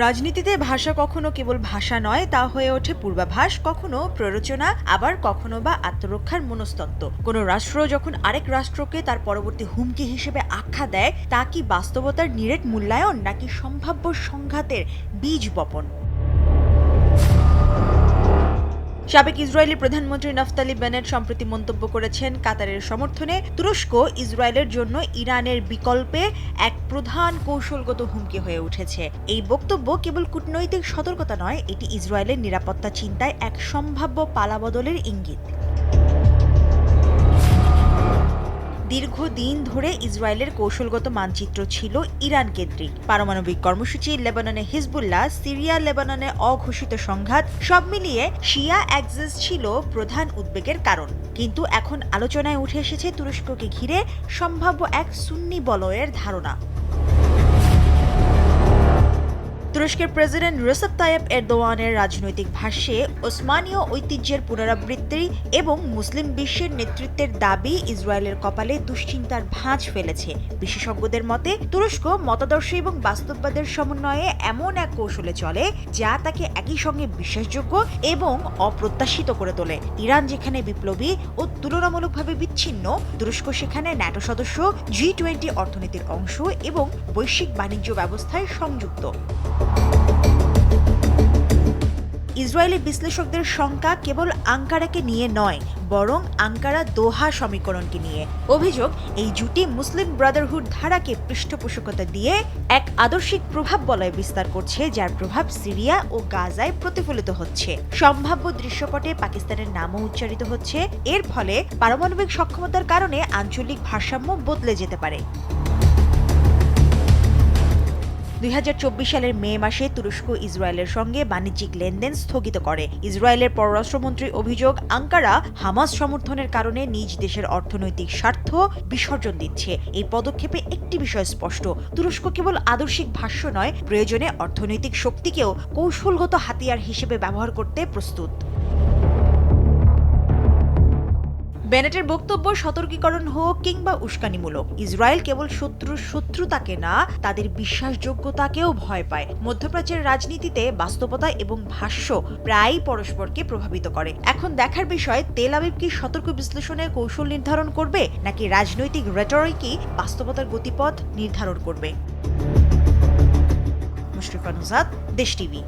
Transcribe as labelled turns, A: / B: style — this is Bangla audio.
A: রাজনীতিতে ভাষা কখনো কেবল ভাষা নয়, তা হয়ে ওঠে পূর্বাভাস, কখনো প্ররোচনা, আবার কখনো বা আত্মরক্ষার মনস্তত্ত্ব। কোনো রাষ্ট্র যখন আরেক রাষ্ট্রকে তার পরবর্তী হুমকি হিসেবে আখ্যা দেয়, তা কি বাস্তবতার নিরেট মূল্যায়ন নাকি সম্ভাব্য সংঘাতের বীজ বপন? সাবেক ইসরায়েলি প্রধানমন্ত্রী নাফতালি বেনেট সম্প্রতি মন্তব্য করেছেন, কাতারের সমর্থনে তুরস্ক ইসরায়েলের জন্য ইরানের বিকল্পে এক প্রধান কৌশলগত হুমকি হয়ে উঠেছে। এই বক্তব্য কেবল কূটনৈতিক সতর্কতা নয়, এটি ইসরায়েলের নিরাপত্তা চিন্তায় এক সম্ভাব্য পালাবদলের ইঙ্গিত। দীর্ঘদিন ধরে ইসরায়েলের কৌশলগত মানচিত্র ছিল ইরান কেন্দ্রিক। পারমাণবিক কর্মসূচি, লেবাননে হিজবুল্লাহ, সিরিয়া লেবাননে অঘোষিত সংঘাত, সব মিলিয়ে শিয়া অ্যাক্সিস ছিল প্রধান উদ্বেগের কারণ। কিন্তু এখন আলোচনায় উঠে এসেছে তুরস্ককে ঘিরে সম্ভাব্য এক সুন্নি বলয়ের ধারণা। তুরস্কের প্রেসিডেন্ট রেসেপ তাইয়েপ এরদোয়ানের রাজনৈতিক ভাষ্যে ওসমানীয় ঐতিহ্যের পুনরাবৃত্তি এবং মুসলিম বিশ্বের নেতৃত্বের দাবি ইসরায়েলের কপালে দুশ্চিন্তার ভাঁজ ফেলেছে। বিশেষজ্ঞদের মতে, তুরস্ক মতাদর্শ এবং বাস্তববাদের সমন্বয়ে এমন এক কৌশলে চলে যা তাকে একই সঙ্গে বিশ্বাসযোগ্য এবং অপ্রত্যাশিত করে তোলে। ইরান যেখানে বিপ্লবী ও তুলনামূলকভাবে বিচ্ছিন্ন, তুরস্ক সেখানে ন্যাটো সদস্য, G20 অর্থনীতির অংশ এবং বৈশ্বিক বাণিজ্য ব্যবস্থায় সংযুক্ত। ইসরায়েলি বিশ্লেষকদের শঙ্কা কেবল আঙ্কারাকে নিয়ে নয়, বরং আঙ্কারা দোহা সমীকরণকে নিয়ে। অভিযোগ, এই জুটি মুসলিম ব্রাদারহুড ধারাকে পৃষ্ঠপোষকতা দিয়ে এক আদর্শিক প্রভাব বলয় বিস্তার করছে, যার প্রভাব সিরিয়া ও গাজায় প্রতিফলিত হচ্ছে। সম্ভাব্য দৃশ্যপটে পাকিস্তানের নামও উচ্চারিত হচ্ছে। এর ফলে পারমাণবিক সক্ষমতার কারণে আঞ্চলিক ভারসাম্য বদলে যেতে পারে। 2024 সালের মে মাসে তুরস্ক ইসরায়েলের সঙ্গে বাণিজ্যিক লেনদেন স্থগিত করে। ইসরায়েলের পররাষ্ট্রমন্ত্রীর অভিযোগ, আঙ্কারা হামাস সমর্থনের কারণে নিজ দেশের অর্থনৈতিক স্বার্থ বিসর্জন দিচ্ছে। এই পদক্ষেপে একটি বিষয় স্পষ্ট, তুরস্ক কেবল আদর্শিক ভাষ্য নয়, প্রয়োজনে অর্থনৈতিক শক্তিকেও কৌশলগত হাতিয়ার হিসেবে ব্যবহার করতে প্রস্তুত। বেনেটের বক্তব্য সতর্কীকরণ হোক কিংবা উস্কানিমূলক, ইসরায়েল কেবল শত্রুর শত্রুতাকে না, তাদের বিশ্বাসযোগ্যতাকেও ভয় পায়। মধ্যপ্রাচ্যের রাজনীতিতে বাস্তবতা এবং ভাষ্য প্রায়ই পরস্পরকে প্রভাবিত করে। এখন দেখার বিষয়, তেল আবিব কি সতর্ক বিশ্লেষণে কৌশল নির্ধারণ করবে, নাকি রাজনৈতিক রেটরিকই বাস্তবতার গতিপথ নির্ধারণ করবে। মুশরিফা নুজাত, দেশ টিভি।